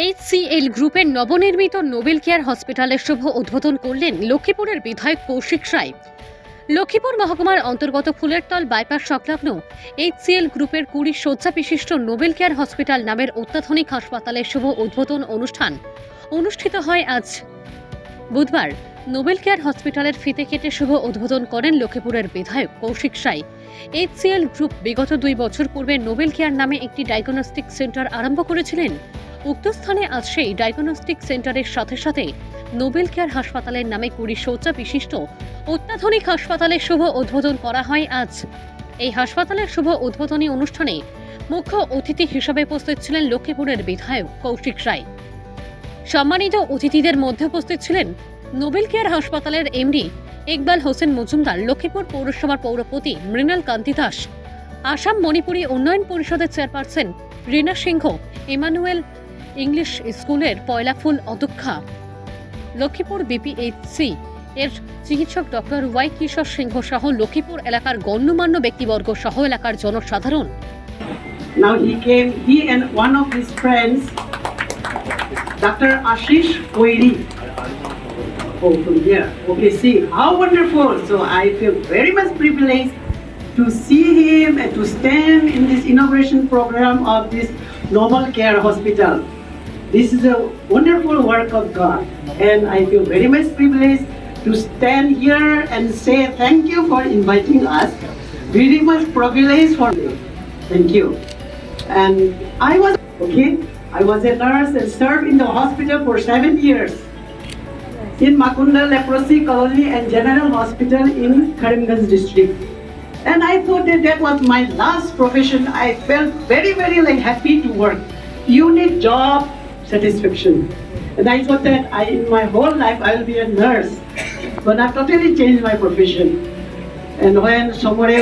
HCL গ্রুপের নবনির্মিত Nobel care হসপিটালের শুভ উদ্বোধন করলেন লক্ষ্মীপুরের বিধায়ক কৌশিক রায়। লক্ষ্মীপুর মহকুমার অন্তর্গত ফুলেরতল বাইপাস সংলগ্ন HCL গ্রুপের 20 শয্যা বিশিষ্ট নোবেল কেয়ার হসপিটাল নামের অত্যাধুনিক হাসপাতালের শুভ উদ্বোধন অনুষ্ঠান অনুষ্ঠিত হয় আজ বুধবার। নোবেল কেয়ার হসপিটালের ফিতে কেটে শুভ উদ্বোধন করেন লক্ষ্মীপুরের বিধায়ক কৌশিক রায়। HCL গ্রুপ বিগত 2 বছর পূর্বে নোবেল কেয়ার নামে একটি ডায়াগনস্টিক সেন্টার আরম্ভ করেছিলেন। উক্ত স্থানে আজ সেই ডায়াগনস্টিক সেন্টারের সাথে সাথে নোবেল কেয়ার হাসপাতালের নামে 20 শয্যা বিশিষ্ট অত্যাধুনিক হাসপাতালের শুভ উদ্বোধন করা হয় আজ। এই হাসপাতালের শুভ উদ্বোধনী অনুষ্ঠানে মুখ্য অতিথি হিসেবে উপস্থিত ছিলেন লক্ষ্মীপুরের বিধায়ক কৌশিক রায়। সম্মানিত অতিথিদের মধ্যে উপস্থিত ছিলেন নোবেল কেয়ার হাসপাতালের এমডি ইকবাল হোসেন মজুমদার, লক্ষ্মীপুর পৌরসভার পৌরপতি মৃণাল কান্তি দাস, আসাম মণিপুরী উন্নয়ন পরিষদের চেয়ারপারসন রীনা সিংহ, ইমানুয়েল ইংলিশ স্কুলের পয়লাফুল অধ্যক্ষা, লক্ষ্মীপুর বিপিএইচসি এর চিকিৎসক ডক্টর ওয়াই কিশোর সিংহ সহ লক্ষ্মীপুর এলাকার গণ্যমান্য ব্যক্তিবর্গ সহ এলাকার জনসাধারণ। Now he and one of his friends, Dr. Ashish Koiri. Oh, from here. Okay, see, how wonderful. So I feel very much privileged to see him and to stand in this inauguration program of this Noble Care Hospital. This is a wonderful work of God, and I feel very much privileged to stand here and say thank you for inviting us. Very much privileged for me. Thank you. And I was a nurse and served in the hospital for 7 years in Makunda Leprosy Colony and General Hospital in Karimganj district. And I thought that was my last profession. I felt very, very happy to work. Unique job satisfaction. And I thought that in my whole life I will be a nurse. But I totally changed my profession. And when somebody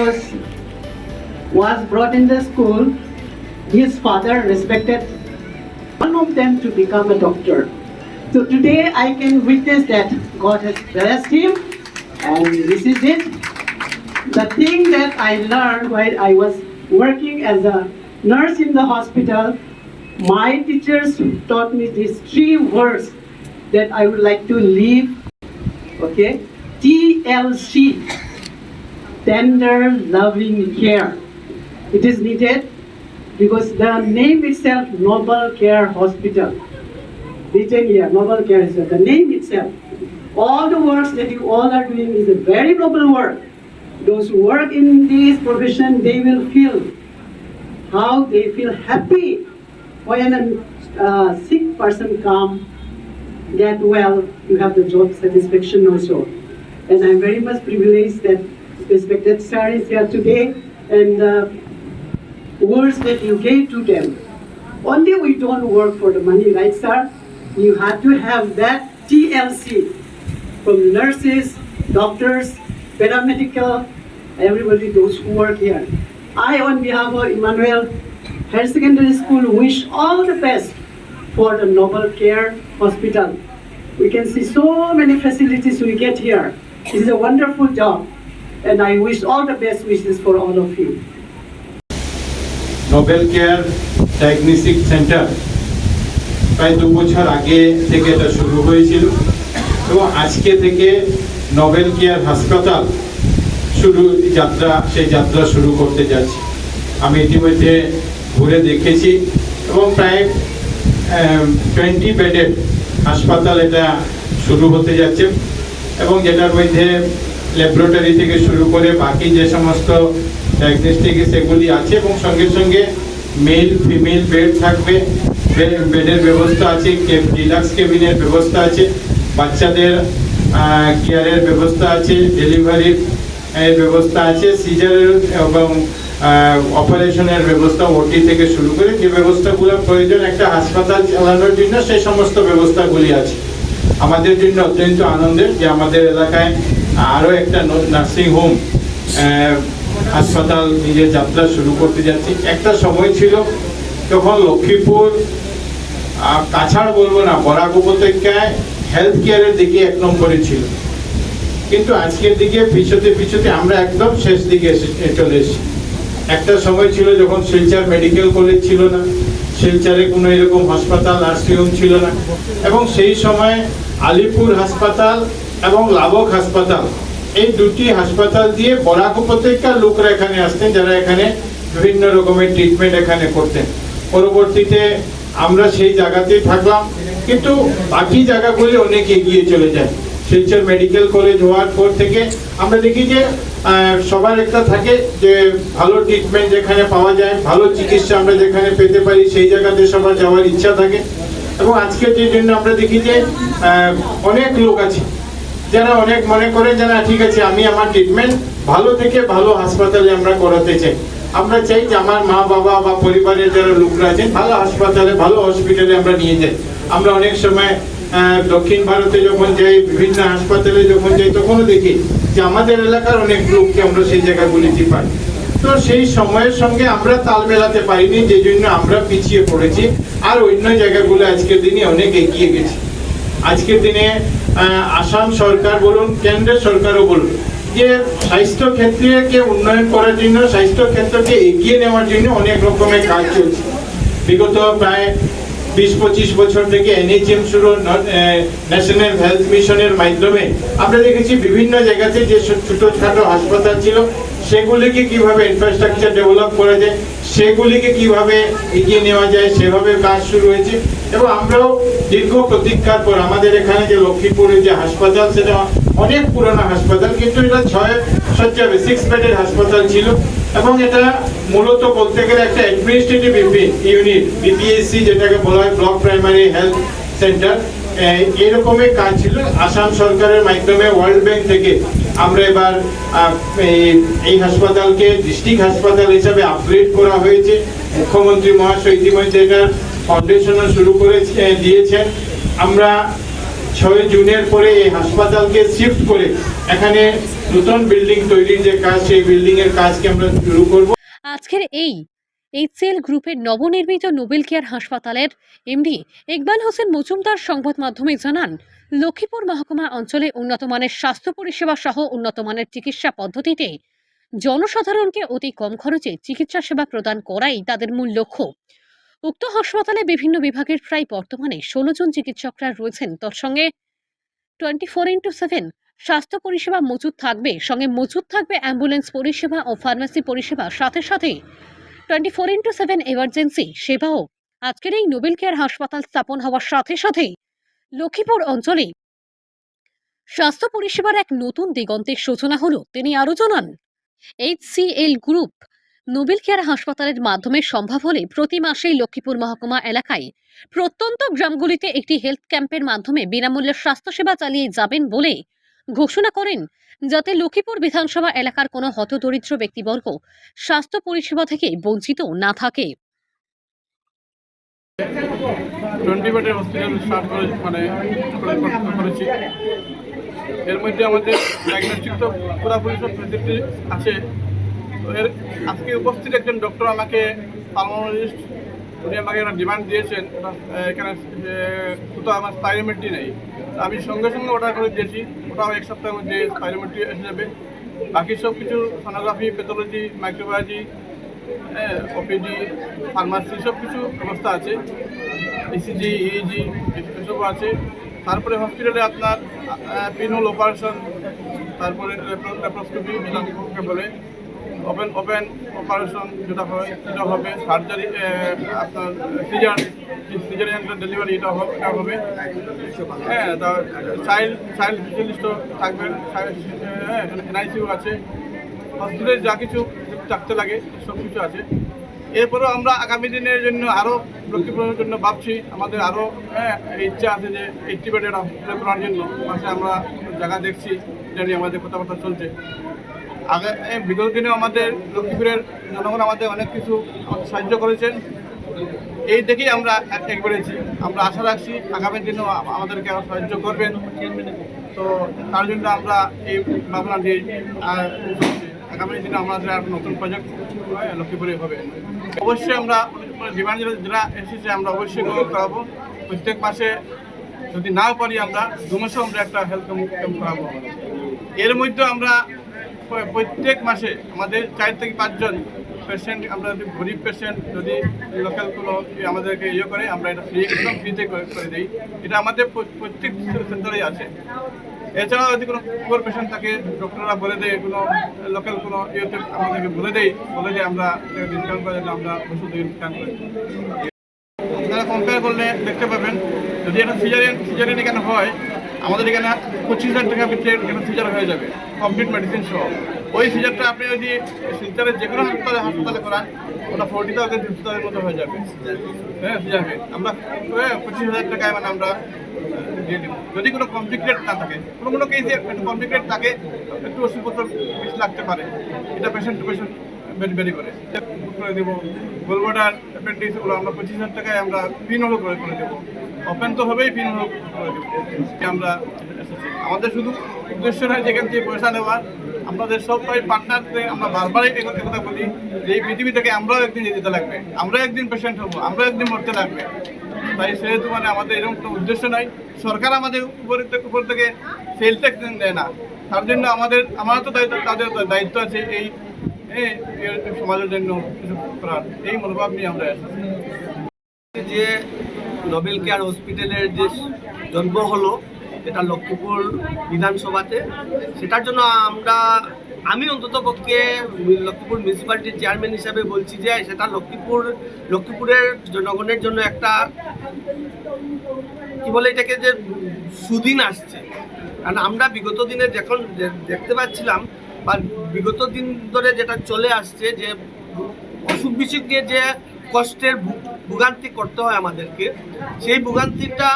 was brought in the school, his father respected one of them to become a doctor. So today I can witness that God has blessed him, and this is it. The thing that I learned while I was working as a nurse in the hospital, my teachers taught me these 3 words that I would like to leave. Okay, TLC, tender loving care. It is needed because the name itself, Noble Care Hospital, written here, Noble Care Hospital, the name itself, all the works that you all are doing is a very noble work. Those who work in this profession, they will feel how they feel happy when a sick person come, get well, you have the job satisfaction also. And I'm very much privileged that respected sir is here today, and the words that you gave to them. Only we don't work for the money, right sir? You have to have that TLC from nurses, doctors, paramedical, everybody, those who work here. I, on behalf of Emmanuel Higher Secondary School, wish all the best for the Noble Care Hospital. We can see so many facilities we get here. This is a wonderful job, and I wish all the best wishes for all of you. Nobel care diagnostic centre প্রায় 2 বছর আগে থেকে এটা শুরু হয়েছিল, এবং আজকে থেকে নোবেল কেয়ার হাসপাতাল সেই যাত্রা শুরু করতে যাচ্ছি। আমি ইতিমধ্যে ঘুরে দেখেছি, এবং প্রায় 20 বেডের হাসপাতাল এটা শুরু হতে যাচ্ছে, এবং যেটার মধ্যে ল্যাবরেটরি থেকে শুরু করে বাকি যে সমস্ত ডায়াগনস্টিক সেগুলি আছে, এবং সঙ্গে সঙ্গে মেল ফিমেল বেড থাকবে, বেডের ব্যবস্থা আছে, ডিলাক্স কেবিনের ব্যবস্থা আছে, বাচ্চাদের কেয়ারের ব্যবস্থা আছে, ডেলিভারির ব্যবস্থা আছে, সিজারের এবং অপারেশনের ব্যবস্থা, ওটি থেকে শুরু করে যে ব্যবস্থাগুলো প্রয়োজন একটা হাসপাতাল চালানোর জন্য, সেই সমস্ত ব্যবস্থাগুলি আছে। আমাদের জন্য অত্যন্ত আনন্দের যে আমাদের এলাকায় আরও একটা নার্সিং হোম হাসপাতাল নিজের যাত্রা শুরু করতে যাচ্ছি। একটা সময় ছিল তখন লক্ষ্মীপুর কাছাড় বলবো না, বরাক উপত্যকায় হেলথ কেয়ারের দিকে 1 নম্বরে ছিল, কিন্তু আজকের দিকে পিছতে আমরা একদম শেষ দিকে চলে এসেছি। একটা সময় ছিল যখন শিলচর মেডিকেল কলেজ ছিল না, শিলচরে কোনো এরকম হাসপাতাল নার্সিংহোম ছিল না, এবং সেই সময় আলিপুর হাসপাতাল এবং লাবক হাসপাতাল, এই দুটি হাসপাতাল দিয়ে বরাক উপত্যকার লোকরা এখানে আসতেন, যারা এখানে বিভিন্ন রকমের ট্রিটমেন্ট এখানে করতেন। পরবর্তীতে আমরা সেই জায়গাতেই থাকলাম, কিন্তু বাকি জায়গাগুলি অনেক এগিয়ে চলে যায়। শিলচর মেডিকেল কলেজ হওয়ার পর থেকে আমরা দেখি যে সবার একটা থাকে যে ভালো ট্রিটমেন্ট যেখানে পাওয়া যায়, ভালো চিকিৎসা আমরা যেখানে পেতে পারি, সেই জায়গাতে সবার যাওয়ার ইচ্ছা থাকে। এবং আজকে যে জন্য আমরা দেখি যে অনেক লোক আছে যারা অনেক মনে করে যে না ঠিক আছে, আমি আমার ট্রিটমেন্ট ভালো থেকে ভালো হাসপাতালে আমরা করাতে চাই। আমরা চাই যে আমার মা বাবা বা পরিবারের যারা লোকরা আছেন ভালো হাসপাতালে, ভালো হসপিটালে আমরা নিয়ে যাই। আমরা অনেক সময় দক্ষিণ ভারতে যখন যাই, বিভিন্ন হাসপাতালে যখন যাই, তখনও দেখি যে আমাদের এলাকার অনেক লোককে আমরা সেই জায়গাগুলিতে পাই। তো সেই সময়ের সঙ্গে আমরা তাল মেলাতে পারিনি, যে জন্য আমরা পিছিয়ে পড়েছি, আর অন্য জায়গাগুলো আজকের দিনে অনেক এগিয়ে গেছে। আজকের দিনে আসাম সরকার বলুন, কেন্দ্রের সরকারও বলুন, যে স্বাস্থ্য ক্ষেত্রকে উন্নয়ন করার জন্য, স্বাস্থ্য ক্ষেত্রকে এগিয়ে নেওয়ার জন্য অনেক রকমের কাজ চলছে। বিগত প্রায় 20-25 বছর থেকে NHM শুরু, ন্যাশনাল হেলথ মিশনের মাধ্যমে আমরা দেখেছি বিভিন্ন জায়গাতে যে ছোটখাটো হাসপাতাল ছিল সেগুলিকে কিভাবে ইনফ্রাস্ট্রাকচার ডেভেলপ করা যায়, সেগুলিকে কিভাবে এগিয়ে নেওয়া যায়, সেভাবে কাজ শুরু হয়েছে। এবং আমরাও দীর্ঘ প্রতীক্ষার পর আমাদের এখানে যে লক্ষ্মীপুরে যে হাসপাতাল, সেটা অনেক পুরনো হাসপাতাল, কিন্তু এটা 6 শয্যা 6 বেডের হাসপাতাল ছিল, এবং এটা মূলত বলতে গেলে একটা অ্যাডমিনিস্ট্রেটিভ ইউনিট, BPSC যেটাকে বলা হয় ব্লক প্রাইমারি হেলথ সেন্টার, এরকমের কাজ ছিল। আসাম সরকারের মাধ্যমে ওয়ার্ল্ড ব্যাংক থেকে আমরা এবার এই হাসপাতালকে ডিস্ট্রিক্ট হাসপাতাল হিসাবে আপগ্রেড করা হয়েছে। মুখ্যমন্ত্রী মহাশয় ইতিমধ্যে এটার ফাউন্ডেশনও শুরু করে দিয়েছেন। আমরা 6 জুনের পরে এই হাসপাতালকে শিফট করে এখানে নতুন বিল্ডিং তৈরির যে কাজ, সেই বিল্ডিং এর কাজকে আমরা শুরু করব। আজকের এই HCL গ্রুপের নবনির্মিত নোবেল কেয়ার হাসপাতালের এমডি ইকবাল হোসেন মজুমদার সংবাদ মাধ্যমে জানান, লক্ষ্মীপুর মহকুমা অঞ্চলে উন্নত মানের স্বাস্থ্য পরিষেবা সহ উন্নত মানের চিকিৎসা পদ্ধতিতে জনসাধারণকে অতি কম খরচে চিকিৎসা সেবা প্রদান করাই তাদের মূল লক্ষ্য। উক্ত হাসপাতালে বিভিন্ন বিভাগের প্রায় বর্তমানে 16 জন চিকিৎসকরা রয়েছেন। তার সঙ্গে 24x7 স্বাস্থ্য পরিষেবা মজুদ থাকবে, সঙ্গে মজুদ থাকবে অ্যাম্বুলেন্স পরিষেবা ও ফার্মেসি পরিষেবা, সাথে সাথে 24x7 এমার্জেন্সি সেবাও। আজকের এই নোবেল কেয়ার হাসপাতাল স্থাপন হওয়ার সাথে সাথে লক্ষ্মীপুর অঞ্চলে স্বাস্থ্য পরিষেবার এক নতুন দিগন্তের সূচনা হলো। তিনি আরো জানান, HCL গ্রুপ নোবেল কেয়ার হাসপাতালের মাধ্যমে সম্ভব হলে প্রতি মাসেই লক্ষ্মীপুর মহকুমা এলাকায় প্রত্যন্ত গ্রামগুলিতে একটি হেলথ ক্যাম্পের মাধ্যমে বিনামূল্যে স্বাস্থ্যসেবা চালিয়ে যাবেন বলে ঘোষণা করেন, যাতে লক্ষ্মীপুর বিধানসভা এলাকার কোনো হতদরিদ্র ব্যক্তিবর্গ স্বাস্থ্য পরিষেবা থেকে বঞ্চিত না থাকে। 20 বেডের হসপিটাল স্টার্ট করেছি। এর মধ্যে আমাদের ডায়াগনস্টিক তো পুরোপুরি সব ফেসিলিটি আছে। তো এর আজকে উপস্থিত একজন ডক্টর আমাকে, পালমোলজিস্ট, উনি আমাকে একটা ডিমান্ড দিয়েছেন, এখানে কোথাও আমার স্পাইরোমেট্রি নেই। আমি সঙ্গে সঙ্গে অর্ডার করে দিয়েছি, ওটাও 1 সপ্তাহের মধ্যে স্পাইরোমেট্রি এসে যাবে। বাকি সব কিছু sonography, pathology, microbiology, OPD, pharmacy সব কিছু ব্যবস্থা আছে, ECG, EEG এসবও আছে। তারপরে হসপিটালে আপনার পিনহোল অপারেশন, তারপরে ল্যাপ্রোস্কোপি যেটা বলে, ওপেন অপারেশন যেটা হয় সেটা হবে, সার্জারি আপনার সিজারিয়ান ডেলিভারি এটা হবে। হ্যাঁ, চাইল্ড স্পেশালিস্টও থাকবে, NICU আছে, হসপিটালে যা কিছু থাকতে লাগে সব কিছু আছে। এরপরেও আমরা আগামী দিনের জন্য আরও লক্ষ্মীপুরের জন্য ভাবছি, আমাদের আরও ইচ্ছা আছে যে 80 বেডের হসপিটাল করার জন্য। পাশে আমরা জায়গা দেখছি, এটা নিয়ে আমাদের কথাবার্তা চলছে। আগে বিগত দিনে আমাদের লক্ষ্মীপুরের জনগণ আমাদের অনেক কিছু সাহায্য করেছেন, এই দেখেই আমরা এক বেড়েছি। আমরা আশা রাখছি আগামী দিনেও আমাদেরকে আরও সাহায্য করবেন। তো তার জন্য আমরা এই ভাবনা দিয়ে আগামী দিনে আমাদের আর নতুন প্রজেক্ট লক্ষ্মীপুরে হবে। অবশ্যই আমরা ডিমান্ড যারা এসেছে আমরা অবশ্যই গ্রহণ করাবো। প্রত্যেক মাসে যদি নাও পারি আমরা 2 মাসে আমরা একটা হেলথ ক্যাম্প করাবো। এর মধ্যে আমরা প্রত্যেক মাসে আমাদের 4 থেকে 5 জন পেশেন্ট, আমরা যদি গরিব পেশেন্ট যদি লোকাল কোনো আমাদেরকে ইয়ে করে, আমরা এটা একদম ফ্রিতে করে দিই। এটা আমাদের প্রত্যেক সেন্টারেই আছে। এছাড়াও যদি কোনো পুয়ার পেশেন্ট থাকে, ডক্টররা বলে দেয়, কোনো লোকাল কোনো ইয়েতে আমাদেরকে বলে যে আমরা ডিসকাউন্ট করে আমরা ওষুধ ডিসকাউন্ট করি। আপনারা কম্পেয়ার করলে দেখতে পাবেন, যদি এটা সিজারিয়ান এখানে হয়, আমাদের এখানে 25,000 টাকা ভিতরে এখানে সিজার হয়ে যাবে কমপ্লিট মেডিসিন সহ। ওই সিজারটা আপনি যদি শিলচরের যে কোনো হাসপাতালে করান, ওটা 40,000 50,000 মতো হয়ে যাবে। হ্যাঁ, সিজারকে আমরা 25,000 টাকায় মানে আমরা দিয়ে দেবো, যদি কোনো কমপ্লিকেটেড না থাকে। কোনো কেসে একটু কমপ্লিকেটেড থাকে, একটু ওষুধপত্র বেশি লাগতে পারে, এটা পেশেন্ট টু পেশেন্ট বেরি করে দেবো। গোলবাটার অ্যাপেন্ডিক্স ওগুলো আমরা 25,000 টাকায় আমরা পিন হল করে দেবো। ওপেন তো হবেই, পিন হল করে দেবো। আমরা আমাদের শুধু উদ্দেশ্য নয় যেখান থেকে পয়সা নেওয়া, আমাদের সবাই পার্টনারদের আমরা বারবারই কথা বলি যে এই পৃথিবী থেকে আমরাও একদিন যেতে লাগবে, আমরাও একদিন পেশেন্ট হবো, আমরাও একদিন মরতে লাগবে। তাই সেহেতু মানে আমাদের এরকম কোনো উদ্দেশ্য নাই। সরকার আমাদের উপর থেকে সেল ট্যাক্স দেয় না, তার জন্য আমারও তো তাদের দায়িত্ব আছে এই সমাজের জন্য কিছু করার, এই মনোভাব নিয়ে আমরা এসেছি। যে নোবেল কেয়ার হসপিটালের যে জন্ম হলো এটা লক্ষ্মীপুর বিধানসভাতে, সেটার জন্য আমি অন্তত পক্ষে লক্ষ্মীপুর মিউনিসিপ্যালিটির চেয়ারম্যান হিসাবে বলছি যে সেটা লক্ষ্মীপুরের জনগণের জন্য একটা কি বলে এটাকে যে সুদিন আসছে। কারণ আমরা বিগত দিনে যখন দেখতে পাচ্ছিলাম বা বিগত দিন ধরে যেটা চলে আসছে যে অসুখ বিসুখ নিয়ে যে কষ্টের ভোগান্তি করতে হয় আমাদেরকে, সেই ভোগান্তিটা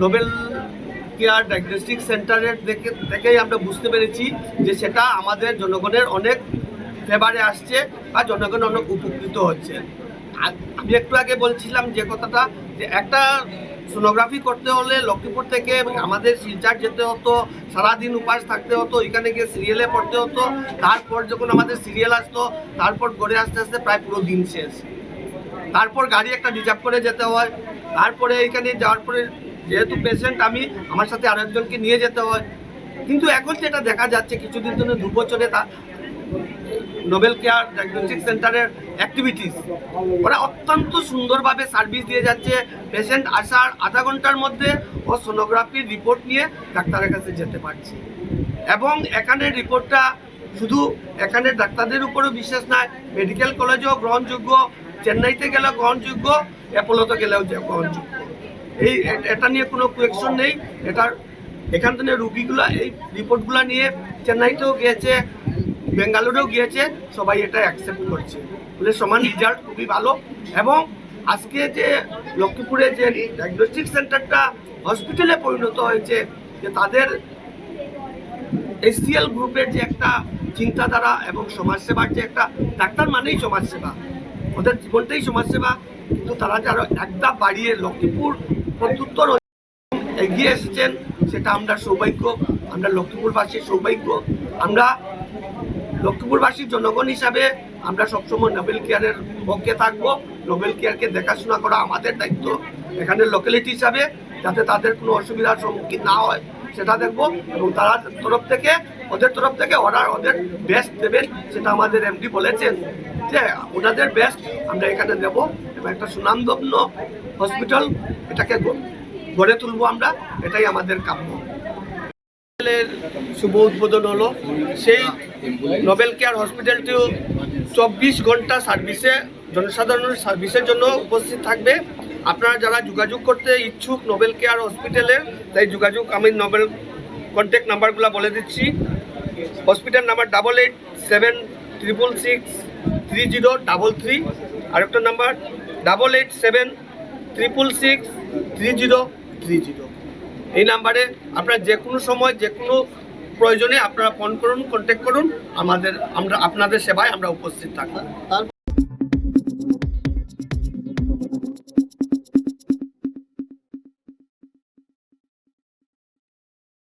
নোবেল কেয়ার ডায়াগনস্টিক সেন্টারের থেকেই আমরা বুঝতে পেরেছি যে সেটা আমাদের জনগণের অনেক ফেভারে আসছে বা জনগণ অনেক উপকৃত হচ্ছে। আমি একটু আগে বলছিলাম যে কথাটা, যে একটা সোনোগ্রাফি করতে হলে লক্ষ্মীপুর থেকে আমাদের শিলচর যেতে হতো, সারাদিন উপাস থাকতে হতো, এখানে গিয়ে সিরিয়ালে পড়তে হতো, তারপর যখন আমাদের সিরিয়াল আসতো তারপর ঘরে আস্তে আস্তে প্রায় পুরো দিন শেষ। তারপর গাড়ি একটা রিজার্ভ করে যেতে হয়, তারপরে এখানে যাওয়ার পরে যেহেতু পেশেন্ট আমার সাথে আরেকজনকে নিয়ে যেতে হয়। কিন্তু এখন যেটা দেখা যাচ্ছে কিছুদিন ধরে 2 বছরে নোবেল কেয়ার ডায়াগনস্টিক সেন্টারের অ্যাক্টিভিটিস ওরা অত্যন্ত সুন্দরভাবে সার্ভিস দিয়ে যাচ্ছে। পেশেন্ট আসার আধা ঘন্টার মধ্যে ও সোনোগ্রাফির রিপোর্ট নিয়ে ডাক্তারের কাছে যেতে পারছে, এবং এখানের রিপোর্টটা শুধু এখানের ডাক্তারদের উপরও বিশেষ নয়, মেডিকেল কলেজেও গ্রহণযোগ্য, চেন্নাইতে গেলেও গ্রহণযোগ্য, অ্যাপোলোতে গেলেও গ্রহণযোগ্য। এটা নিয়ে কোনো কোয়েকশন নেই। এখান থেকে রুগীগুলো এই রিপোর্টগুলো নিয়ে চেন্নাইতেও গিয়েছে, বেঙ্গালুরুও গিয়েছে, সবাই এটা অ্যাকসেপ্ট করছে বলে সমান রেজাল্ট খুবই ভালো। এবং আজকে যে লক্ষ্মীপুরে যে ডায়াগনস্টিক সেন্টারটা হসপিটালে পরিণত হয়েছে, যে তাদের HCL গ্রুপের যে একটা চিন্তাধারা এবং সমাজসেবার যে একটা, ডাক্তার মানেই সমাজসেবা, ওদের জীবনটাই সমাজসেবা, কিন্তু তারা যারা একটা বাড়িয়ে লক্ষ্মীপুর প্রত্যুত্তর এগিয়ে এসেছেন, সেটা আমরা সৌভাগ্য, আমরা লক্ষ্মীপুরবাসীর সৌভাগ্য। আমরা লক্ষ্মীপুরবাসীর জনগণ হিসাবে আমরা সবসময় নোবেল কেয়ারের পক্ষে থাকবো। নোবেল কেয়ারকে দেখাশোনা করা আমাদের দায়িত্ব এখানে লোকালিটি হিসাবে, যাতে তাদের কোনো অসুবিধার সম্মুখীন না হয় সেটা দেখবো, এবং তারা ওদের তরফ থেকে ওদের বেস্ট দেবেন, সেটা আমাদের MD বলেছেন যে ওনাদের বেস্ট আমরা এখানে দেব, এবং একটা সুনামধন্য হসপিটাল এটাকে গড়ে তুলবো আমরা, এটাই আমাদের কাম্য। শুভ উদ্বোধন হলো। সেই নোবেল কেয়ার হসপিটালটিও 24 ঘন্টা সার্ভিসে, জনসাধারণের সার্ভিসের জন্য উপস্থিত থাকবে। আপনারা যারা যোগাযোগ করতে ইচ্ছুক নোবেল কেয়ার হসপিটালে, তাই যোগাযোগ, আমি নোবেল কন্ট্যাক্ট নাম্বারগুলো বলে দিচ্ছি। হসপিটাল নাম্বার 8876663033, আরেকটা নাম্বার 8876663030। এই নাম্বারে আপনারা যে কোনো সময় যে কোনো প্রয়োজনে আপনারা ফোন করুন, কন্ট্যাক্ট করুন, আমরা আপনাদের সেবায় আমরা উপস্থিত থাকবো।